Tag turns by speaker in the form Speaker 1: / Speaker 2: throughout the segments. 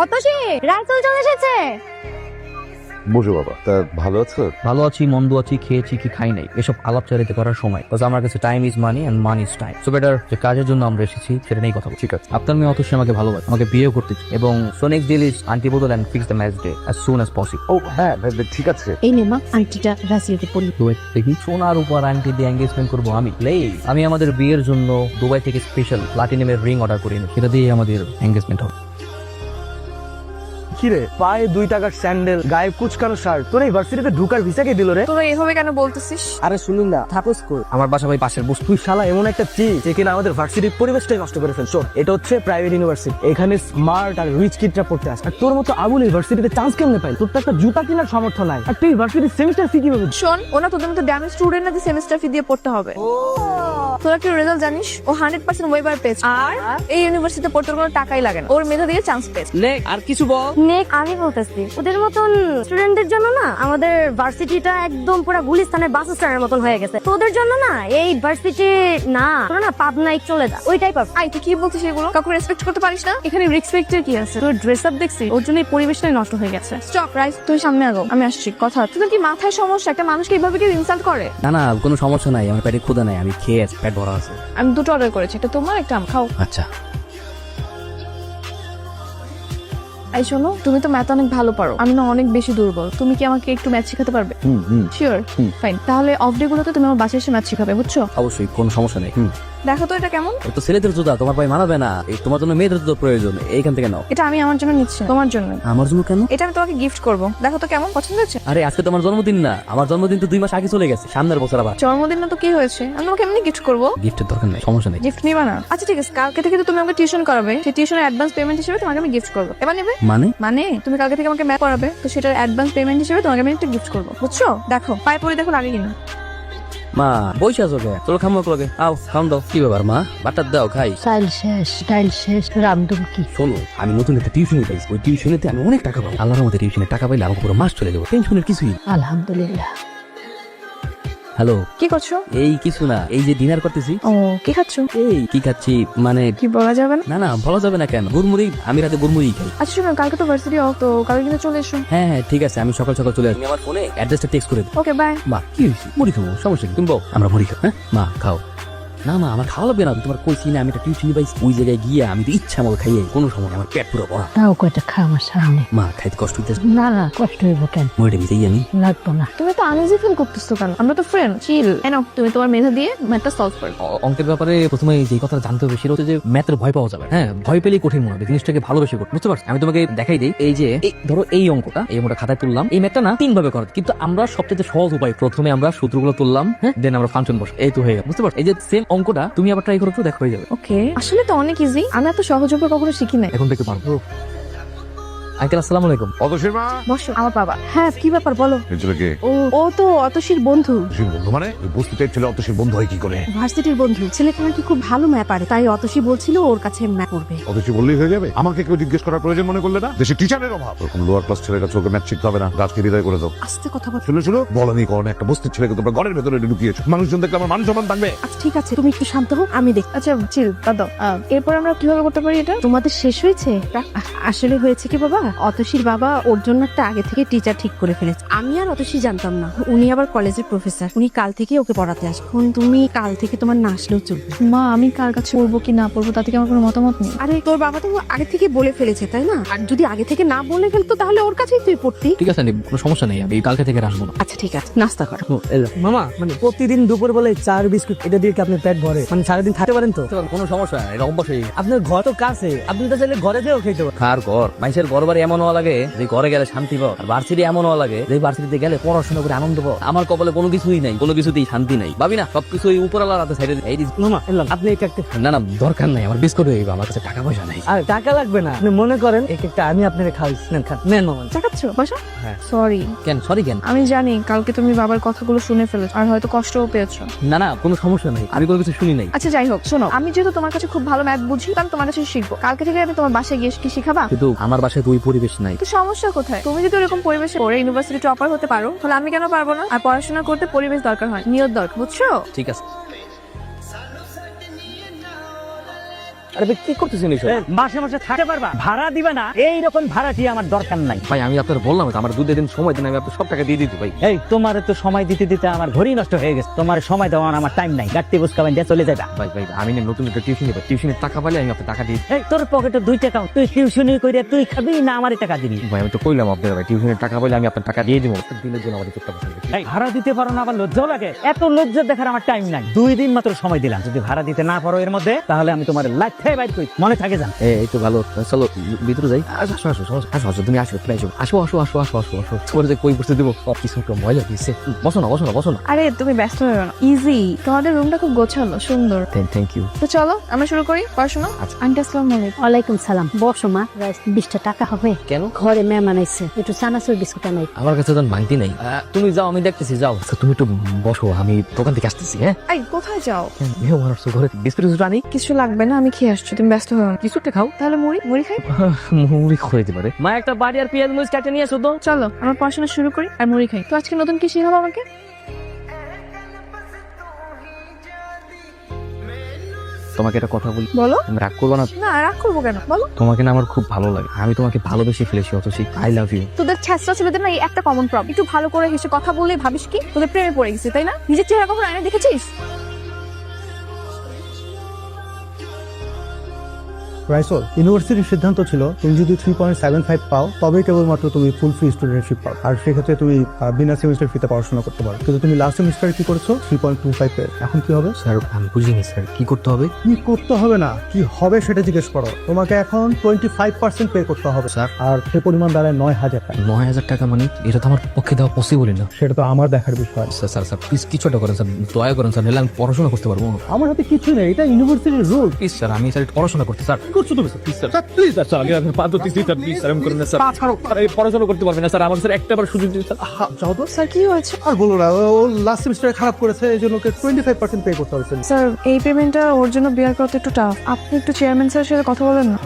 Speaker 1: অতসী, রাইসুল চলে এসেছে।
Speaker 2: বুঝো বাবা, তা ভালো আছো?
Speaker 3: ভালো আছি, মন্দ আছি, খেয়েছি কি খাই নাই, এসব আলাপ চালিতে করার সময়, আমার কাছে time is money and money is time. So better যে কাজের জন্য আমরা এসেছি সেটা নিয়েই কথা বলি।
Speaker 2: ঠিক আছে।
Speaker 3: আপনার মেয়ে অতসী আমাকে ভালোবাসে, আমাকে বিয়ে করতে চায়, এবং so next deal is aunty বদল and fix the match day as soon as possible.
Speaker 2: ও হ্যাঁ, ঠিক আছে।
Speaker 1: এই নে মা, আন্টিটা রাসিয়াতে পড়ি।
Speaker 3: দেখি সোনার উপর আন্টি দিয়ে এঙ্গেজমেন্ট করবো আমি। আমি আমাদের বিয়ের জন্য দুবাই থেকে স্পেশাল প্লাটিনামের রিং অর্ডার করি, সেটা দিয়ে আমাদের এঙ্গেজমেন্ট হবে।
Speaker 4: কিরে, পায়ে 2 টাকার স্যান্ডেল, গায়ে কুচকানো শার্ট, তোর ইউনিভার্সিটিতে ঢুকার ভিসা কে দিল রে?
Speaker 5: তোরা এভাবে কেন বলতেছিস?
Speaker 4: আরে শুনুন না, থাকোস কই?
Speaker 3: আমার বাসা ভাই পাশের বস্তু।
Speaker 4: তুই শালা এমন একটা চিজ যে কিনা আমাদের ভার্সিটির পরিবেশটাই নষ্ট করে ফেলছো। এটা হচ্ছে প্রাইভেট ইউনিভার্সিটি, এখানে স্মার্ট আর রিচ কিডরা পড়তে আসে। আর তোর মতো আবুল ইউনিভার্সিটিতে চান্স কেমনে পাই? তোর তো একটা জুতা কেনার সামর্থ্য নাই, আর তুই ইউনিভার্সিটির সেমিস্টার ফি কিভাবে দিস?
Speaker 5: শোন, ওনা তোদের মতো ড্যামেজ স্টুডেন্ট না যে সেমিস্টার ফি দিয়ে পড়তে হবে। তোরা কি রেজাল্ট জানিস? ও 100% ওয়েবার পেয়েছে, আর এই ইউনিভার্সিটিতে পড়তে কোনো টাকাই লাগে না, ওর মেধা দিয়ে চান্স পেয়েছে।
Speaker 3: আর কিছু বল।
Speaker 1: নেক, আমি বলতেছি ওদের মতন স্টুডেন্টদের জন্য না আমাদের ভার্সিটিটা একদম পুরো গুলিস্তানের বাস স্ট্যান্ডের মতন হয়ে গেছে। তোদের জন্য না এই ভার্সিটি না, তোরা না পাবনায় চলে যা, ওই টাইপ অফ।
Speaker 5: আই, তুই কি বলছিস এগুলো? কাউকে রেসপেক্ট করতে পারিস না? এখানে রেসপেক্টের কি আছে? তোর ড্রেস আপ দেখছিস, ওর জন্য এই পরিবেশটাই নষ্ট হয়ে গেছে। স্টপ রাইস, তুই সামনে আগো, আমি আসছি। কথা, তোদের কি মাথায় সমস্যা? একটা মানুষকে এইভাবে কেউ ইনসাল্ট করে?
Speaker 3: না না, কোনো সমস্যা নাই, আমার পেটে ক্ষুধা নাই, আমি খেয়ে আছি, পেট ভরা আছে।
Speaker 5: আমি দুটো অর্ডার করেছি, একটা তোমার, একটা আমার। খাও।
Speaker 3: আচ্ছা।
Speaker 5: এই শোনো, তুমি তো ম্যাথ অনেক ভালো পারো, আমি না অনেক বেশি দুর্বল। তুমি কি আমাকে একটু ম্যাথ শেখাতে পারবে? শিওর? ফাইন, তাহলে অফ ডে গুলোতে তুমি আমার বাসায় এসে ম্যাথ শেখাবে, বুঝছো?
Speaker 3: অবশ্যই, কোনো সমস্যা নেই।
Speaker 5: দেখো তো এটা কেমন।
Speaker 3: তো ছেলেদের জুতা তোমার পায়ে মানাবে না, এই তোমার জন্য মেয়েদের জুতো প্রয়োজন, এইখান থেকে নাও।
Speaker 5: এটা আমি আমার জন্য নিচ্ছি, তোমার জন্য।
Speaker 3: আমার জন্য কেন?
Speaker 5: এটা আমি তোমাকে গিফট করব, দেখো তো কেমন পছন্দ হচ্ছে।
Speaker 3: আরে আজকে তোমার জন্মদিন না, আমার জন্মদিন তো 2 মাস আগে চলে গেছে, সামনের বছর আবার।
Speaker 5: জন্মদিন না তো কি হয়েছে, আমি তোমাকে এমনি গিফট করবো।
Speaker 3: গিফটের দরকার নেই, সমস্যা নেই।
Speaker 5: গিফট নিবা না? আচ্ছা ঠিক আছে, কালকে থেকে তো তুমি আমাকে টিউশন করাবে, সেই টিউশনের অ্যাডভান্স পেমেন্ট হিসেবে তোমাকে আমি গিফট করবো। এবার নেবে?
Speaker 3: মানে?
Speaker 5: মানে তুমি কালকে থেকে আমাকে ম্যাথ পড়াবে, তো সেটার অ্যাডভান্স পেমেন্ট হিসেবে তোমাকে আমি একটা গিফট করবো, বুঝছো? দেখো পায়ে পরে দেখো লাগে কিনা।
Speaker 3: মা বসে আছো কে? চলো খামো লগে, আও খাম দাও। কি ব্যাপার মা, বাটার দাও খাই।
Speaker 1: স্টাইল শেষ, স্টাইল শেষ, রামদুম কি।
Speaker 3: শোনো, আমি নতুন একটা টিউশনি পাইছি, ওই টিউশনিতে আমি অনেক টাকা পাবো। আল্লাহর মধ্যে টিউশনে টাকা পাইলে আমাকে পুরো মাস চলে যাবো, টেনশনের কিছুই।
Speaker 1: আলহামদুলিল্লাহ।
Speaker 3: হ্যালো,
Speaker 5: কি করছো?
Speaker 3: এই কিছু না, এই যে ডিনার করতেছি।
Speaker 5: ও, কি খাচ্ছো?
Speaker 3: এই কি খাচ্ছি মানে?
Speaker 5: কি বলা যাবে না?
Speaker 3: না না, বলা যাবে না কেন? গুড়মুড়ি, আমি রাতে গুড়মুড়ি খাই।
Speaker 5: আচ্ছা শোনো, কালকে তো ভার্সিটি অফ, তো কালকে কিন্তু চলে এসো।
Speaker 3: হ্যাঁ হ্যাঁ ঠিক আছে, আমি সকাল সকাল চলে আসি। তুমি আমার ফোনে অ্যাড্রেসটা টেক্সট করে দিও।
Speaker 5: Okay bye.
Speaker 3: মা কি হয়েছে? মুড়ি খাবো, সমস্যা কি? তুমি বল, আমরা মুড়ি খাবো। হ্যাঁ মা খাও। না মা, আমার খাওয়া লাগবে না, তোমার কইছি না আমি একটা টিউশনি পাইছি, ওই জায়গায় গিয়ে আমি তো ইচ্ছা মতো খাইয়ে কোনো সময় আমার পেট পুরো ভরা।
Speaker 1: তাও কয়টা খা আমার সামনে।
Speaker 3: মা খাইতে কষ্ট হইতেছে।
Speaker 1: না না, কষ্ট হইব কেন?
Speaker 3: মুড়িটা মিটাই আমি।
Speaker 1: লাগবো না।
Speaker 5: তুমি তো আনইজি ফিল করতেছো কেন? আমরা তো ফ্রেন্ড, চিল। এনো, তুমি তোমার মেধা দিয়ে ম্যাথটা সলভ করো।
Speaker 3: অঙ্কের ব্যাপারে প্রথমে যে কথাটা জানতে হবে সেটা হচ্ছে যে ম্যাথের ভয় পাওয়া যাবে। হ্যাঁ, ভয় পেলেই কঠিন মনে হবে, জিনিসটাকে ভালোবেসে করতে, বুঝতে পারছো? আমি তোমাকে দেখাই দিই, এই যে ধরো এই অঙ্কটা, এই অঙ্কটা খাতায় তুললাম, এই ম্যাথটা না 3 ভাবে করা, কিন্তু আমরা সবচেয়ে সহজ উপায়, প্রথমে আমরা সূত্রগুলো তুললাম, হ্যাঁ, দেন আমরা ফাংশন বসাই, এই তো হয়ে গেল, বুঝতে পারছো? এই যে সেম অঙ্কটা তুমি আবার ট্রাই করো তো, দেখো হয়ে যাবে।
Speaker 5: ওকে, আসলে তো অনেক ইজি, আমি এত সহজ উপায় কখনো শিখি নাই।
Speaker 3: এখন থেকে পারবো। আঙ্কেল আসসালামু আলাইকুম।
Speaker 2: অতসীর মা?
Speaker 5: বসো। আমার বাবা। হ্যাঁ, কি ব্যাপার বলো।
Speaker 2: এই ছেলেকে?
Speaker 5: ও তো অতসীর বন্ধু।
Speaker 2: অতসীর বন্ধু মানে? ওই বস্তিতে ছেলে অতসীর বন্ধু হয় কি করে?
Speaker 1: ভার্সিটির বন্ধু। ছেলেটা নাকি খুব ভালো ম্যাপ পারে, তাই অতসী বলছিল ওর কাছে ম্যাপ করবে।
Speaker 2: অতসী বললেই হয়ে যাবে? আমাকে কেউ জিজ্ঞেস করার প্রয়োজন মনে করলে না? দেশে টিচারের অভাব, ওরকম লোয়ার ক্লাস ছেলের কাছে ওকে ম্যাথ শিখতে হবে না, গাছকে বিদায় করে দাও।
Speaker 1: আস্তে কথা বল।
Speaker 2: শুনে শুনো, বলেনি কারণে একটা বস্তির ছেলেকে তোমরা ঘরের ভেতরে ঢুকিয়েছো, মানুষজন দেখলে আমার মান সম্মান থাকবে?
Speaker 1: আচ্ছা ঠিক আছে, তুমি একটু শান্ত হও, আমি দেখ।
Speaker 5: আচ্ছা চিল, দাদা। এরপর আমরা কিভাবে করতে পারি এটা?
Speaker 1: তোমাদের শেষ হয়েছে? আসলে হয়েছে কি বাবা, অতসীর বাবা ওর জন্য একটা আগে থেকে টিচার ঠিক করে ফেলেছে। আমি আর অতসী জানতাম না, উনি আবার কলেজের প্রফেসর, উনি কাল থেকে ওকে পড়াতে আসবে। এখন তুমি কাল থেকে তোমার না আসলেও চলবে।
Speaker 5: মা, আমি কার কাছে পড়বো কি না পড়বো তাতে কি আমার কোনো মতামত নেই।
Speaker 1: আরে তোর বাবা তো আগে থেকে বলে ফেলেছে, তাই না? আর যদি আগে থেকে না বলে ফেলতো তাহলে ওর কাছেই তুই পড়তি।
Speaker 3: ঠিক আছে, কোনো সমস্যা নেই, আমি কালকে থেকে আসবো না।
Speaker 1: আচ্ছা ঠিক আছে, নাস্তা করো।
Speaker 4: মামা, মানে প্রতিদিন দুপুর বেলা চার বিস্কুট এটা দিয়ে কি আপনি পেট ভরে? মানে সারাদিন থাকতে পারেন তো?
Speaker 3: কোনো সমস্যা নাই, এটা অভ্যাস হয়ে গেছে।
Speaker 4: আপনার ঘর তো কাছে, আপনি তো চাইলে ঘরে যেও খেতে পারেন।
Speaker 3: কার ঘর? মানুষের ঘর বাড়ি এমন হওয়া লাগে যে ঘরে গেলে শান্তি পাও, আর ভার্সিটি এমন হওয়া লাগে যে ভার্সিটিতে গেলে পড়াশোনা করে আনন্দ পাও। আমার কপালে কোনো কিছুই নাই, কোনো কিছুতেই শান্তি নাই, ভাবি না সবকিছু ওই উপরওয়ালার হাতে সাইডে। এই
Speaker 4: মামা এলাম, আপনি এক একটা।
Speaker 3: না না দরকার নাই, আমার বিস্কুট হয়ে যাবে, আমার কাছে টাকা পয়সা নাই।
Speaker 4: আর টাকা লাগবে না, আপনি মনে করেন এক একটা আমি আপনাকে খাওয়াইছি, নেন খান, নেন মামা।
Speaker 5: চাকাচ্ছ বসো।
Speaker 3: হ্যাঁ।
Speaker 5: সরি।
Speaker 3: কেন সরি কেন?
Speaker 5: আমি জানি কালকে তুমি বাবার কথাগুলো শুনে ফেলেছো আর হয়তো কষ্টও পেয়েছো।
Speaker 3: না না কোনো সমস্যা নাই, আমি কোনো কিছু শুনি নাই।
Speaker 5: আচ্ছা যাই হোক, শোনো, আমি যেহেতু তোমার কাছে খুব ভালো ম্যাথ বুঝি, তো আমি তোমার কাছে শিখবো। কালকে থেকে আমি তোমার বাসায় গিয়ে কি শিখাবা?
Speaker 3: কিন্তু আমার বাসায় তো ওই পরিবেশ নাই।
Speaker 5: তো সমস্যা কোথায়? তুমি যদি ওরকম পরিবেশে পড়ে ইউনিভার্সিটি টপার হতে পারো, তাহলে আমি কেন পারবো না? আর পড়াশোনা করতে পরিবেশ দরকার হয়, নিয়ত দরকার, বুঝছো?
Speaker 3: ঠিক আছে। আরে ভাই কি করতেছেন এইসব?
Speaker 6: মাসে মাসে থাকতে পারবা, ভাড়া দিবে না, এইরকম ভাড়াটি আমার দরকার নাই।
Speaker 3: ভাই আমি আপনার বললাম তো, আমার 2 দিন সময় দিন, আমি আপনার সব টাকা দিয়ে দিতে ভাই।
Speaker 6: এই তোমার তো সময় দিতে দিতে আমার ঘড়ি নষ্ট হয়ে গেছে, তোমার সময় দেওয়ার আমার টাইম নাই, গাড়ি বুঝকাবেন দিয়ে চলে যাবা।
Speaker 3: ভাই ভাই আমি না নতুন একটা টিউশন নেব, টিউশনের টাকা পাইলে আমি আপনার টাকা দিয়ে দিই।
Speaker 6: এই তোর পকেটে 2 টাকা, তুই টিউশনি করে তুই খাবি না আমারই টাকা দিবি?
Speaker 3: ভাই আমি তো কইলাম আপনার ভাই টিউশনের টাকা পাইলে আমি আপনার টাকা দিয়ে দিব, দিনের জন্য আমার চুপটা বসে
Speaker 6: এই ভাড়া দিতে পারো না, আবার লজ্জাও লাগে? এত লজ্জা দেখার আমার টাইম নাই। 2 দিন মাত্র সময় দিলাম, যদি ভাড়া দিতে না পারো এর মধ্যে, তাহলে আমি তোমার লাইফে বাইর করি, মনে থাকে যান।
Speaker 3: এই তো ভালো, চলো ভিতরে যাই। আসো আসো আসো আসো আসো, তুমি আসো, তুমি আসো আসো আসো আসো আসো আসো আসো, তোমার যে কই বসতে দেবো সব কিছু একটু মজা দিচ্ছে। বসো না বসো না বসো না।
Speaker 5: আরে তুমি ব্যস্ত হয়ে না, ইজি, তোমাদের রুমটা খুব গোছালো, সুন্দর।
Speaker 3: Thank you.
Speaker 5: তো চলো আমরা শুরু করি পড়াশোনা।
Speaker 3: আচ্ছা।
Speaker 5: আন্টি আসসালামু আলাইকুম।
Speaker 7: ওয়ালাইকুম সালাম। বসো মা, 20টা টাকা হবে?
Speaker 3: কেন?
Speaker 7: ঘরে মেহমান আইছে, একটু চানাচুর বিস্কুট আনাই।
Speaker 3: আমার কাছে তো ভাঙতি নাই, তুমি যাও আমি দেখতেছি, যাও। আচ্ছা তুমি একটু বসো, আমি দোকান থেকে আসতেছি। হ্যাঁ
Speaker 5: এই কোথায় যাও?
Speaker 3: মেহমান আসছো ঘরে, বিস্কুট আনি।
Speaker 5: কিছু লাগবে না, আমি খেয়ে আসছি, তুমি ব্যস্ত হয়ে না।
Speaker 3: কিছুটা খাও।
Speaker 5: তাহলে মুড়ি মুড়ি খাই।
Speaker 3: মুড়ি খাইতে পারে।
Speaker 6: মা একটা বাড়ি আর পেঁয়াজ মরিচ কাটে নিয়ে আসো তো।
Speaker 5: চলো আমরা পড়াশোনা শুরু করি আর মুড়ি খাই। তো আজকে নতুন কি শিখাবো আমাকে?
Speaker 3: তোমাকে একটা কথা বলি,
Speaker 5: বলো।
Speaker 3: তুমি রাগ করবো না?
Speaker 5: না রাগ করবো কেন, বলো।
Speaker 3: তোমাকে না আমার খুব ভালো লাগে, আমি তোমাকে ভালোবেসে ফেলেছি, অথচ আই লাভ ইউ।
Speaker 5: তোদের ছেঁচড়া ছেলেদের না এই একটা কমন প্রবলেম, একটু ভালো করে হেসে কথা বললেই ভাবিস কি তোদের প্রেমে পড়ে গেছে, তাই না? নিজের চেহারা কখনো আয়না দেখেছিস?
Speaker 8: রাইসল, ইউনিভার্সিটির সিদ্ধান্ত ছিল তুমি যদি 3.75 পাও তবেই কেবলমাত্র তুমি ফুল ফ্রি স্টুডেন্টশিপ পাও, আর সেক্ষেত্রে তুমি বিনা সেমিস্টার ফিতে পড়াশোনা করতে পারো। কিন্তু তুমি লাস্ট সেমিস্টারে কি করেছো? 3.25 পেয়ে। এখন কি হবে?
Speaker 3: স্যার আমি বুঝিনি স্যার, কি করতে হবে?
Speaker 8: কি করতে হবে না, কি হবে সেটা জিজ্ঞেস করো। তোমাকে এখন 25% পে করতে হবে
Speaker 3: স্যার।
Speaker 8: আর সে পরিমাণ দাঁড়ায় 9,000 টাকা।
Speaker 3: 9,000 টাকা মানে এটা তো আমার পক্ষে দেওয়া পসিবলই না।
Speaker 8: সেটা তো আমার দেখার বিষয়।
Speaker 3: স্যার স্যার স্যার প্লিজ কিছু একটা করেন স্যার, দয়া করেন স্যার, নাহলে আমি পড়াশোনা করতে পারবো না।
Speaker 8: আমার হাতে কিছু নেই, এটা ইউনিভার্সিটির রুল।
Speaker 3: প্লিজ স্যার, আমি স্যার পড়াশোনা করতে, স্যার
Speaker 8: করছো তুমি প্লিজ স্যার,
Speaker 3: প্লিজ স্যার, আমি আপনার পা ধরতেছি স্যার, প্লিজ স্যার, আমি করেন না স্যার, স্যার এই পড়াশোনা করতে পারবেন না স্যার, আমার স্যার একটাবার সুযোগ দিন স্যার।
Speaker 8: যাও তো।
Speaker 5: স্যার কি হয়েছে?
Speaker 8: আর বলো না, ও লাস্ট সেমিস্টারে খারাপ করেছে, এই জন্য ওকে 25% পে করতে হবে।
Speaker 5: স্যার এই পেমেন্টটা ওর জন্য বিয়ার করতে একটু টাফ, আপনি একটু চেয়ারম্যান স্যারের সাথে কথা বলেন না।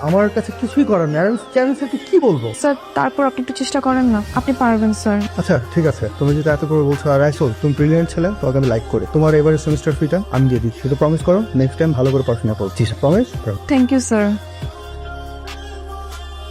Speaker 8: আমার কাছে কিছুই করার নেই, আমি চেয়ারম্যান স্যারকে কি বলবো?
Speaker 5: স্যার তারপর আপনি একটু চেষ্টা করেন না, আপনি পারবেন স্যার।
Speaker 8: আচ্ছা ঠিক আছে, তুমি যদি এত করে বলছো। আর রাইসল, তুমি ব্রিলিয়েন্ট ছেলে, তোমাকে আমি লাইক করি। তোমার এবারে সেমিস্টার ফিটা আমি দিয়ে দিচ্ছি, শুধু প্রমিস করো নেক্সট টাইম ভালো করে পড়াশোনা করো। Promise?
Speaker 5: Thank you sir.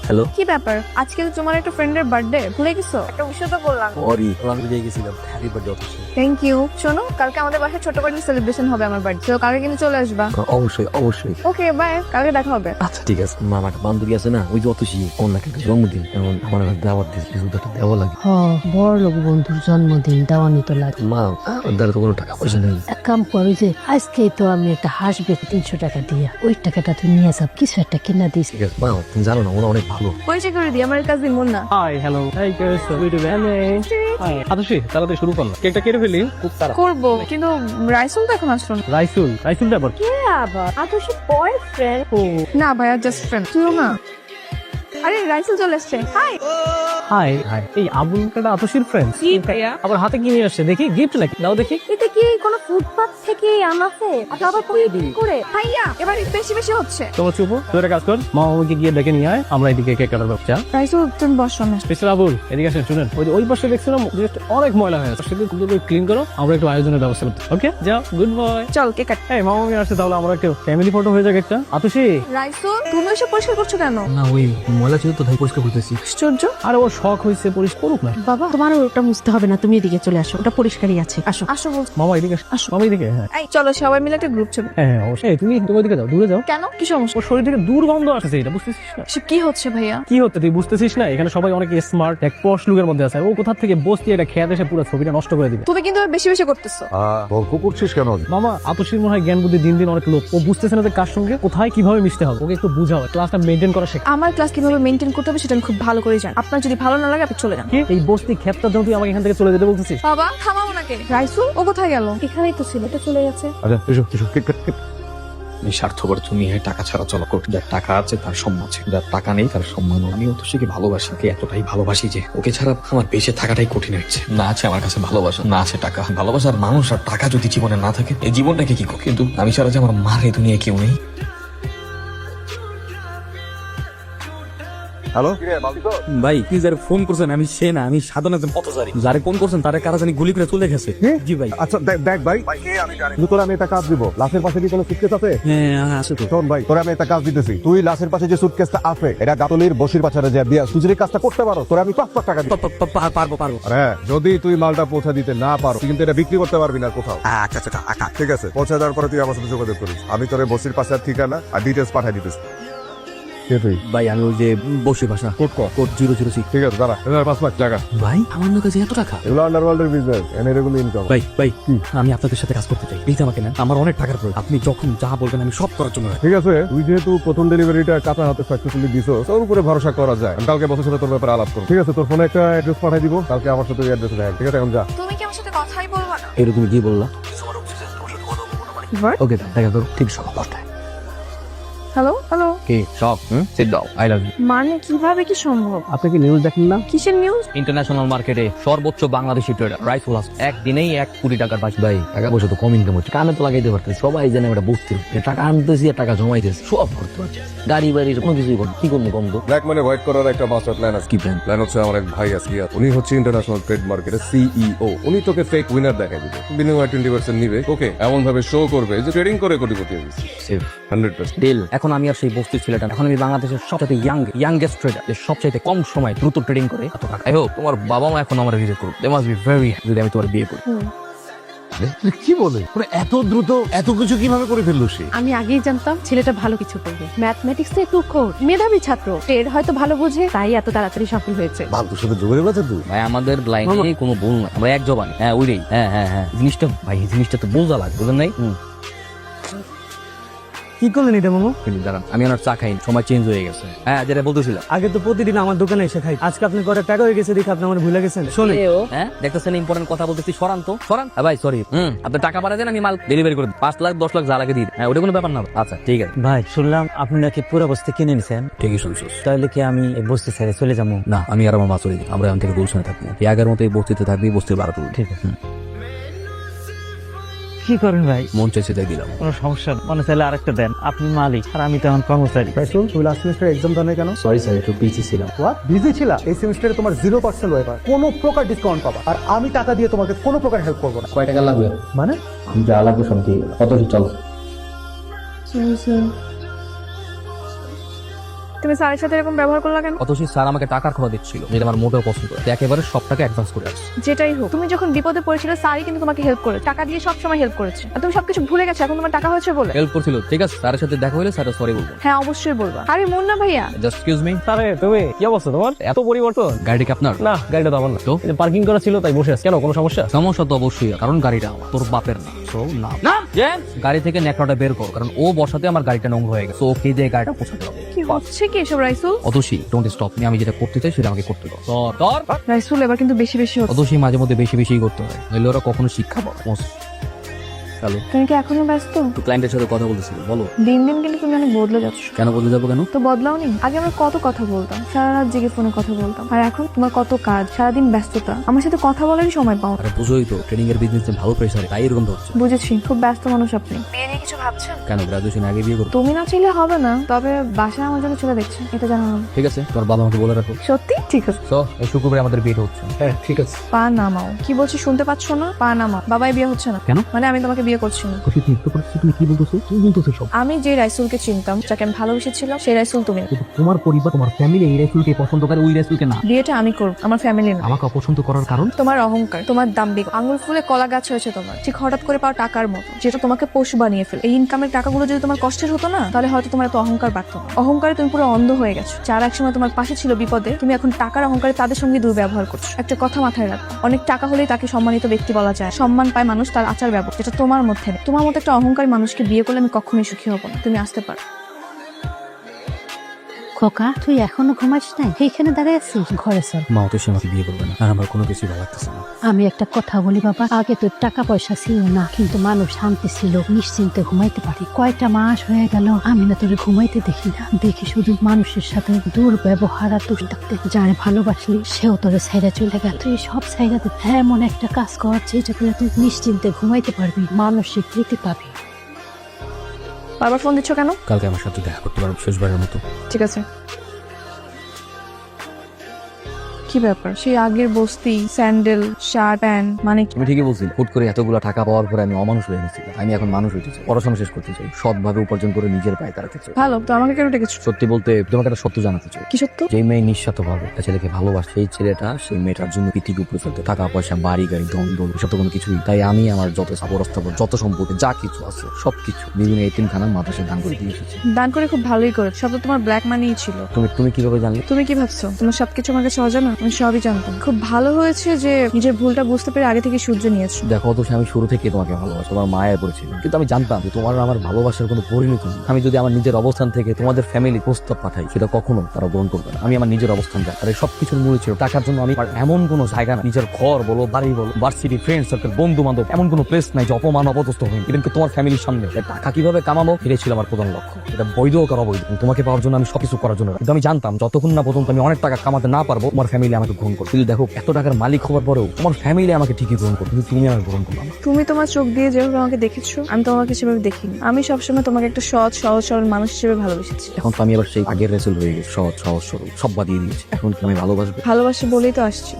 Speaker 3: Hello.
Speaker 5: কি ব্যাপার, আজকে তো তোমার একটা ফ্রেন্ডের বার্থডে, ভুলে গেছো? একটা উইশও তো বললাম।
Speaker 3: সরি, আমি ভুলে গেছিলাম। হ্যাপি বার্থডে অথচ।
Speaker 5: Thank you. শোনো, কালকে আমাদের বাসায় ছোট করে সেলিব্রেশন হবে আমার বার্থডে, তো কালকে কিন্তু চলে আসবা।
Speaker 3: অবশ্যই অবশ্যই।
Speaker 5: ওকে বাই, কালকে দেখা হবে।
Speaker 3: আচ্ছা ঠিক আছে। মামার একটা বান্ধবী আছে না, ওই যে অতসী, ওর নাকি একটা জন্মদিন, এখন আমার একটা দাওয়াত দিয়েছে, কিছু একটা দেওয়া লাগে।
Speaker 7: বড় লোক বন্ধুর জন্মদিন, দেওয়ানি তো লাগে।
Speaker 3: মা ওর দ্বারা তো কোনো টাকা পয়সা নেই।
Speaker 7: এক কাম করো, যে আজকে তো আমি একটা হাঁস বেচে 300 টাকা দিয়া, ওই টাকাটা তুই নিয়ে যাও, কিছু একটা কিনা দিস।
Speaker 3: ঠিক আছে মা, তুমি জানো না ওরা অনেক ভালো।
Speaker 5: পরিচয় করে দিই, আমার cousin Munna.
Speaker 4: Hi hello, hi guys, we do hi Adarshi, তাড়াতাড়ি শুরু করলাম, কেকটা কেটে ফেলি। খুব তাড়া।
Speaker 5: করবো, কিন্তু রাইসুল তো এখন আসলো না।
Speaker 4: রাইসুল ব্যাপার।
Speaker 7: আবার আদর্শ বয়ফ্রেন্ড?
Speaker 5: না ভাইয়া, জাস্ট ফ্রেন্ড। তুইও না? আরে রাইসুল চলে এসছে। হাই।
Speaker 4: হাই হাই, এই আবুল কাটা আতশীর ফ্রেন্ড।
Speaker 5: কি ভাইয়া?
Speaker 4: আবার হাতে কি নিয়ে আসছে দেখি, গিফট নাকি? নাও দেখি।
Speaker 7: এটা কি কোনো ফুটপাথ থেকে আনাছে? আবার করে
Speaker 5: ভাইয়া এবার বেশি বেশি হচ্ছে।
Speaker 4: তোমার চুপ, তুই একটা কাজ কর, মা আমাকে গিয়ে ডেকে নিয়ে আয়, আমরা এদিকে কেক কাটার ব্যবসা।
Speaker 5: রাইসুল তুমি বসো না।
Speaker 4: মিস্টার আবুল এদিকে আসেন, শুনেন, ওই পাশে দেখছিলাম just অনেক ময়লা হয়ে আছে, সেটা ক্লিন করো, আমরা একটু আয়োজনের ব্যবস্থা করতে। ওকে যাও, গুড বয়।
Speaker 5: চল কেক কাট।
Speaker 4: এই মামা আমি আসছে, তাহলে আমরা একটা ফ্যামিলি ফটো হয়ে যাক একটা। আতশী,
Speaker 5: রাইসুল তুমি এসব পরিষ্কার করছো কেন?
Speaker 3: না ওই ময়লা ছিল তো তাই পরিষ্কার করতেছি।
Speaker 5: আশ্চর্য।
Speaker 4: আরে ওর শখ হয়েছে, পরিষ্কার করুক না।
Speaker 1: বাবা তোমার ওটা মুছতে হবে না, তুমি এদিকে চলে আসো, ওটা পরিষ্কারই আছে। আসো।
Speaker 5: আসো বলছি।
Speaker 4: মামা এদিকে
Speaker 5: আসো।
Speaker 4: মামা এদিকে। হ্যাঁ
Speaker 5: এই চলো সবাই মিলে একটা গ্রুপ ছবি।
Speaker 4: হ্যাঁ অবশ্যই। এই, তুমি ওইদিকে যাও, দূরে যাও।
Speaker 5: কেন, কি সমস্যা?
Speaker 4: ওর শরীর থেকে দুর্গন্ধ আসছে, এটা বুঝতেছিস না?
Speaker 5: সে কি হচ্ছে ভাইয়া?
Speaker 4: কি হচ্ছে তুই বুঝতেছিস না? এখানে সবাই অনেক স্মার্ট, এক পশ লুকের মধ্যে আছে, ও কোথা থেকে বসতি এটা খেয়াল এসে পুরো ছবিটা নষ্ট করে দিবে।
Speaker 5: তুমি কিন্তু বেশি বেশি করতেছো।
Speaker 2: তর্ক করছিস কেন?
Speaker 4: মামা আতশীর মনে হয় জ্ঞান বুদ্ধি দিন দিন অনেক লোক, ও বুঝতেছে না যে কার সঙ্গে কোথায় কিভাবে মিশতে হবে, ওকে একটু বুঝাও, ক্লাসটা মেনটেন করা শেখা।
Speaker 5: আমার ক্লাস কিভাবে মেইনটেইন করতে হবে সেটা আমি খুব ভালো করে জানি, আপনার যদি ভালো না লাগে আপনি চলে যান।
Speaker 4: কি এই বস্তি ক্ষেতটার জন্য তুই আমাকে এখান থেকে চলে যেতে বলতেছিস?
Speaker 5: বাবা থামাও নাকি? রাইসুল ও কোথায় গেল? এখানেই তো ছিল, এটা চলে গেছে।
Speaker 2: আচ্ছা এসো এসো, কেক কাট।
Speaker 9: এই স্বার্থপর দুনিয়ায় টাকা ছাড়া চলা করতে, যার টাকা আছে তার সম্মান আছে, যার টাকা নেই তার সম্মান। আমি অতসীকে ভালোবাসি, ওকে এতটাই ভালোবাসি যে ওকে ছাড়া আমার বেঁচে থাকাটাই কঠিন হচ্ছে। না আছে আমার কাছে ভালোবাসা, না আছে টাকা। ভালোবাসার মানুষ আর টাকা যদি জীবনে না থাকে, এই জীবনটাকে কি করে? কিন্তু আমি ছাড়া যে আমার মার এই দুনিয়ায় কেউ নেই।
Speaker 2: হ্যালো,
Speaker 3: ভাই কি যারে ফোন করছেন আমি সে না, আমি সাধারণ একজন পথচারী। যারে ফোন করছেন তারে কারা জানি গুলি করে চলে গেছে। জি ভাই।
Speaker 2: আচ্ছা দেখ ভাই, কিন্তু তোর আমি একটা কাজ দিব। লাশের পাশে কি কোনো সুটকেস আছে?
Speaker 3: হ্যাঁ আছে তো।
Speaker 2: শোন ভাই, তোর আমি একটা কাজ দিতেছি। তুই লাশের পাশে যে সুটকেসটা আছে এটা গাতলির বসির পাচারে যা দিয়া, তুই যদি কাজটা করতে পারো তোর আমি 5 লাখ টাকা দিব।
Speaker 3: পারবো।
Speaker 2: আরে যদি তুই মালটা পৌঁছা দিতে না পারো তুই কিন্তু এটা বিক্রি করতে পারবি না কোথাও। আচ্ছা ঠিক আছে, পৌঁছা দেওয়ার পরে তুই আমার সাথে যোগাযোগ করিস। আমি তোর বসির পাশে ঠিকানা আর ডিটেলস পাঠিয়ে দিতেছি। কে তুই?
Speaker 3: ভাই আমি ওই যে বসে ভাষা কোড 006।
Speaker 2: ঠিক আছে দাঁড়া, 5 লাখ টাকা।
Speaker 3: ভাই আমার কাছে এত টাকা?
Speaker 2: এগুলো আন্ডারওয়ার্ল্ডের বিজনেস, এন্ড এগুলো ইনকাম।
Speaker 3: ভাই আমি আপনাদের সাথে কাজ করতে চাই, প্লিজ আমাকে নেন। আমার অনেক টাকার প্রয়োজন, আপনি যখন যা বলবেন আমি সব করার জন্য।
Speaker 2: ঠিক আছে, তুই যেহেতু প্রথম ডেলিভারিটা কাঁচা হাতে সাকসেসফুলি দিছো, তোর উপরে ভরসা করা যায়। আমি কালকে বসের সাথে তোর ব্যাপারে আলাপ করব। ঠিক আছে, তোর ফোনে একটা অ্যাড্রেস পাঠিয়ে দিব, কালকে আমার সাথে ওই অ্যাড্রেসে দেখা। ঠিক আছে, এখন যা।
Speaker 5: তুমি কি আমার সাথে কথাই বলবা না?
Speaker 3: এটা তুমি কি বললা? ওকে দেখা করো ঠিক সব 10টায়।
Speaker 5: হ্যালো
Speaker 3: কি সব sit down, I love you.
Speaker 5: মানে কিভাবে কি সম্ভব?
Speaker 3: আপনি কি নিউজ দেখেন না?
Speaker 5: কিসের নিউজ?
Speaker 3: ইন্টারন্যাশনাল মার্কেটে সর্বোচ্চ বাংলাদেশি ট্রেডার রাইসুল হাসান একদিনেই 1 কোটি টাকার বাস। ভাই টাকা পয়সা তো কম ইনকাম হচ্ছে, কানে তো লাগাইতে পারতেছে। সবাই জানে এটা বুঝতে, টাকা আনতেছি আর টাকা জমাইতেছি, সব করতে পারছে। গাড়ি বাড়ি কোনো কিছুই করতে কি করবো কম তো।
Speaker 2: ব্ল্যাক মানি হোয়াইট করার একটা মাস্টার প্ল্যান আছে।
Speaker 3: কি প্ল্যান?
Speaker 2: প্ল্যান হচ্ছে আমার এক ভাই আছে, উনি হচ্ছে ইন্টারন্যাশনাল ট্রেড মার্কেটের সিইও। উনি তোকে ফেক উইনার দেখাই দিবে, বিনিময়ে 20% নিবে। ওকে এমন ভাবে শো করবে যে ট্রেডিং করে কোটিপতি হয়ে গেছে।
Speaker 3: সেফ
Speaker 2: 100%।
Speaker 3: ডিল। এখন আমি আর সেই বস্তির ছেলেটা, এখন আমি বাংলাদেশের সবচেয়ে ইয়াংগেস্ট ট্রেডার, যে সবচেয়ে কম সময় দ্রুত ট্রেডিং করে এত টাকা। আই হোপ তোমার বাবা মা এখন আমার রিজেক্ট করবে। They must be very happy যদি আমি তোমার বিয়ে করি।
Speaker 2: কি বলে এত দ্রুত এত কিছু কিভাবে করে ফেললো সে?
Speaker 1: আমি আগেই জানতাম ছেলেটা ভালো কিছু করবে। ম্যাথমেটিক্সে একটু মেধাবী ছাত্র, ট্রেড হয়তো ভালো বোঝে, তাই এত তাড়াতাড়ি সফল হয়েছে।
Speaker 2: ভাগ্যের সাথে যোগাযোগ আছে তুই।
Speaker 3: ভাই আমাদের লাইনে কোনো ভুল নাই, আমরা এক জবানি। হ্যাঁ ওইটাই, হ্যাঁ জিনিসটা ভাই, এই জিনিসটা তো বোঝা লাগে, বুঝেন নাই?
Speaker 4: কি করলেন এটা মামু?
Speaker 3: দাঁড়ান, আমি ওনার চা খাই, সময় চেঞ্জ হয়ে গেছে। হ্যাঁ যেটা বলতেছিলাম,
Speaker 4: আগে তো প্রতিদিন আমার দোকানে এসে খাই, আজকে আপনি ঘরে টাকা হয়ে গেছে দেখে আপনি আমার ভুলে গেছেন। শোনে
Speaker 3: হ্যাঁ দেখতেছেন ইম্পর্টেন্ট কথা বলতেছি, সরান তো সরান। ভাই সরি, আপনি টাকা পাঠায় দেন, আমি মাল ডেলিভারি করে দিই। 5 লাখ 10 লাখ যা লাগে দিই। হ্যাঁ ওটা কোনো ব্যাপার না। আচ্ছা ঠিক আছে।
Speaker 6: ভাই শুনলাম আপনি নাকি পুরো বস্তি কিনে নিছেন।
Speaker 3: ঠিকই শুনছিস।
Speaker 6: তাহলে কি আমি এই বস্তি ছেড়ে চলে যাবো?
Speaker 3: না, আমি আর আমার মা চলে যাই, আমরা এখন থেকে গুলশানে থাকবো। এই আগের মতো এই বস্তিতে থাকবি, বস্তির বাড়া তুলবি।
Speaker 6: ঠিক আছে। কি করেন ভাই?
Speaker 3: মন চাইছে তাই দিলাম।
Speaker 6: কোনো সমস্যা নেই, মনে চাইলে আরেকটা দেন। আপনি মালিক আর আমি তো এখন কর্মচারী।
Speaker 8: রাইসুল, তুমি লাস্ট সেমিস্টার এক্সাম দাও নাই কেন?
Speaker 3: সরি স্যার, একটু বিজি ছিলাম।
Speaker 8: হোয়াট, বিজি ছিলা? এই সেমিস্টারে তোমার 0% ওয়েভার, কোনো প্রকার ডিসকাউন্ট পাবা, আর আমি টাকা দিয়ে তোমাকে কোনো প্রকার হেল্প করবো না।
Speaker 3: কয় টাকা লাগবে?
Speaker 8: মানে
Speaker 3: যা লাগবে সব দিয়ে কত চলো।
Speaker 5: তুমি স্যারের সাথে এরকম ব্যবহার করলা কেন?
Speaker 3: অথচ স্যার আমাকে টাকার খরচ দিচ্ছিল, যেটা আমার মোটেও পছন্দ করে। একেবারে সব টাকা অ্যাডভান্স করে আসছে।
Speaker 5: যেটাই হোক, তুমি যখন বিপদে পড়েছিলে স্যারই কিন্তু তোমাকে হেল্প করেছে, টাকা দিয়ে সব সময় হেল্প করেছে। আর তুমি সবকিছু ভুলে গেছো এখন তোমার টাকা হয়েছে বলে।
Speaker 3: হেল্প করছিল ঠিক আছে, স্যারের সাথে দেখা হলে স্যার সরি বলবো।
Speaker 5: হ্যাঁ অবশ্যই বলবা। আরে মুন্না ভাইয়া,
Speaker 3: জাস্ট এক্সকিউজ মি।
Speaker 4: আরে তুমি কি অবস্থা তোমার? এত পরিবর্তন?
Speaker 3: গাড়ি কি আপনার?
Speaker 4: না, গাড়িটা তো আমার না।
Speaker 3: তো
Speaker 4: পার্কিং করা ছিল তাই বসে আছে। কেন, কোনো সমস্যা?
Speaker 3: সমস্যা তো অবশ্যই, কারণ গাড়িটা আমার, তোর বাপের না। সো না গাড়ি থেকে নেকড়াটা বের কর, কারণ ও বসাতে আমার গাড়িটা নোংরা হয়ে গেছে। ওকে দিয়ে গাড়িটা পোছাতে হবে।
Speaker 5: কি হচ্ছে কি এসব Raisul?
Speaker 3: Atasi don't stop me, আমি যেটা করতে চাই সেটা আমাকে করতে দাও। তোর
Speaker 5: রাইসুল এবার কিন্তু বেশি বেশি হচ্ছে।
Speaker 3: অতসী মাঝে মধ্যে বেশি বেশি করতে হয়, নইলে ওরা কখনো শিক্ষা পাবে। হ্যালো,
Speaker 5: তুমি কি এখনো ব্যস্ত?
Speaker 3: তো ক্লায়েন্টের সাথে কথা বলতেছিল, বলো।
Speaker 5: দিন দিন কিন্তু তুমি অনেক বদলে যাচ্ছ।
Speaker 3: কেন বদলে যাবো কেন?
Speaker 5: তো বদলাও নি। আগে আমরা কত কথা বলতাম, সারা রাত জেগে ফোনে কথা বলতাম, আর এখন তোমার কত কাজ, সারাদিন ব্যস্ততা, আমার সাথে কথা বলারই সময় পাও না।
Speaker 3: আরে বুঝোই তো ট্রেনিং এর বিজনেসে ভালো প্রেসারে, তাই এরকম ধরছে।
Speaker 5: বুঝেছি, খুব ব্যস্ত মানুষ আপনি। বিয়ে নিয়ে কিছু ভাবছেন?
Speaker 3: কেন, গ্রাজুয়েশন আগে বিয়ে করবো?
Speaker 5: তুমি না চাইলে হবে না, তবে বাসায় আমার জন্য ছেলে দেখছে, এটা জানানো।
Speaker 3: ঠিক আছে, তোমার বাবা আমাকে বলে রাখো।
Speaker 5: সত্যি? ঠিক আছে।
Speaker 3: তো এই শুক্রবারে আমাদের বিয়ে হচ্ছে।
Speaker 4: হ্যাঁ ঠিক আছে।
Speaker 5: পা নামাও। কি বলছি শুনতে পাচ্ছ না? পা নামাও। বাবাই বিয়ে হচ্ছে না
Speaker 3: কেন?
Speaker 5: মানে আমি তোমাকে বিয়ে করছি না।
Speaker 3: তুমি কি বলতেছো? তুমি বলতেছো সব।
Speaker 5: আমি যে রাইসুলকে চিনতাম, যাকে আমি ভালোবেসেছিলাম, সেই রাইসুল তুমি না।
Speaker 3: কিন্তু তোমার পরিবার, তোমার ফ্যামিলি এই রাইসুলকে পছন্দ করে, ওই রাইসুলকে না।
Speaker 5: বিয়েটা আমি করব, আমার ফ্যামিলি না।
Speaker 3: আমাকে অপছন্দ করার কারণ?
Speaker 5: তোমার অহংকার, তোমার দাম্ভিক, আঙুল ফুলে কলা গাছ হয়েছে তোমার, ঠিক হঠাৎ করে পাওয়া টাকার মতো, যেটা তোমাকে পশু বানিয়ে ফেলে। এই ইনকামের টাকাগুলো যদি তোমার কষ্টের হতো না, তাহলে হয়তো তোমার এত অহংকার বাড়তো না। অহংকারে তুমি পুরো অন্ধ হয়ে গেছো। যারা একসময় তোমার পাশে ছিল বিপদে, তুমি এখন টাকার অহংকারে তাদের সঙ্গে দুর্ব্যবহার করছো। একটা কথা মাথায় রাখো, অনেক টাকা হলেই তাকে সম্মানিত ব্যক্তি বলা যায়। সম্মান পায় মানুষ তার আচার ব্যবহার, যেটা তোমার মধ্যে নেই। তোমার মতো একটা অহংকারী মানুষকে বিয়ে করলে আমি কখনোই সুখী হব না। তুমি আসতে পারো।
Speaker 7: খোকা, তুই এখনো ঘুমাস নাই? এইখানে দাঁড়িয়ে আছিস? ঘরে চল।
Speaker 3: মা তো সে আমাকে বিয়ে করবে না, আর আমার কোনো কিছু ভালো লাগতেছে না।
Speaker 7: আমি একটা কথা বলি বাবা, আগে তোর টাকা পয়সা ছিল না, কিন্তু মানুষ শান্তি ছিল, নিশ্চিন্তে ঘুমাইতে পারি। কয়টা মাস হয়ে গেল আমি না তোরে ঘুমাইতে দেখি না, দেখি শুধু মানুষের সাথে দুর্ব্যবহার আর দুষ্টাক্তে। যারে ভালোবাসলি সেও তোরে ছাইরা চলে গেল। তুই সব ছাইরাতে এমন একটা কাজ কর যেটা করে তুই নিশ্চিন্তে ঘুমাইতে পারবি, মানসিক তৃপ্তি পাবি।
Speaker 5: বারবার ফোন দিচ্ছ কেন?
Speaker 3: কালকে আমার সাথে দেখা করতে পারবো শেষবারের মতো।
Speaker 5: ঠিক আছে। কি ব্যাপার? সেই আগের বস্তি, স্যান্ডেল, শার্ট, প্যান্ট, মানে কি?
Speaker 3: তুমি ঠিকই বলছিলে, হুট করে এতগুলো টাকা পাওয়ার পরে আমি অমানুষ হয়ে গেছি। আমি এখন মানুষ হইতে চাই, পড়াশোনা শেষ করতে চাই, সৎভাবে উপার্জন করে নিজের পায়ে দাঁড়াতে চাই।
Speaker 5: ভালো, তো আমাকে কেন ডেকেছো?
Speaker 3: সত্যি বলতে তোমাকে একটা সত্য জানাতে চাই।
Speaker 5: কি সত্য?
Speaker 3: যে মেয়ে নিঃস্বার্থ ভাবে একটা ছেলেকে ভালোবাসে, সেই ছেলেটা সেই মেয়েটার জন্য পৃথিবী উপরে ফেলতে টাকা পয়সা, বাড়ি গাড়ি, দল সব তো কোনো কিছুই। তাই আমি আমার যত অবস্থাপন, যত সম্পত্তি, যা কিছু আছে সবকিছু বিভিন্ন এতিমখানা মাদ্রাসা দান করে দিয়ে এসেছি।
Speaker 5: দান করে খুব ভালোই করেছো, সব তো তোমার ব্ল্যাক মানিই ছিল।
Speaker 3: তুমি কিভাবে জানলে?
Speaker 5: তুমি কি ভাবছো তোমার সবকিছু আমার কাছে অজানা? আমি সবই জানতাম। খুব ভালো হয়েছে যে নিজের ভুলটা বুঝতে পেরে আগে থেকে সূর্য নিয়েছো।
Speaker 3: দেখো তো, আমি শুরু থেকে তোমাকে ভালোবাসি, তোমার মায়া পড়েছিলাম, কিন্তু আমি জানতাম যে তোমার আমার ভালোবাসার কোনো পরিণতি নেই। আমি যদি আমার নিজের অবস্থান থেকে তোমাদের ফ্যামিলি প্রস্তাব পাঠাই, সেটা কখনো তারা গ্রহণ করবে না। আমি আমার নিজের অবস্থান যাই, আর এই সবকিছুর মূলে ছিল টাকার জন্য। আমি আর এমন কোনো জায়গা না, নিজের ঘর বলো, বাড়ি বলো, ভার্সিটি, ফ্রেন্ড সার্কেল, বন্ধু বান্ধব, এমন কোনো প্লেস নাই যে অপমান অপদস্থ হই। কিন্তু তোমার ফ্যামিলির সামনে টাকা কিভাবে কামাবো, এটাই ছিল আমার প্রধান লক্ষ্য। এটা বৈধ হোক আর অবৈধ, তোমাকে পাওয়ার জন্য আমি সবকিছু করার জন্য। কিন্তু আমি জানতাম যতক্ষণ না পর্যন্ত আমি অনেক টাকা কামাতে না পারবো, তোমার ফ্যামিলি আমাকে গ্রহণ করবে। কিন্তু দেখো, এত টাকার মালিক হওয়ার পরেও তোমার ফ্যামিলি আমাকে ঠিকই গ্রহণ করবে, কিন্তু তুমি আমাকে গ্রহণ করবে না।
Speaker 5: তুমি তোমার চোখ দিয়ে যেভাবে আমাকে দেখেছো, আমি তোমাকে সেভাবে দেখিনি। আমি সবসময় তোমাকে একটা সৎ, সহজ সরল মানুষ হিসেবে ভালোবেসেছি।
Speaker 3: এখন তো আমি আবার সেই আগের রেসেল হয়ে গেছি, সহজ সহজ সরল, সব বাদিয়ে দিয়েছি। এখন কি আমি ভালোবাসবো?
Speaker 5: ভালোবাসি বলেই তো আসছি।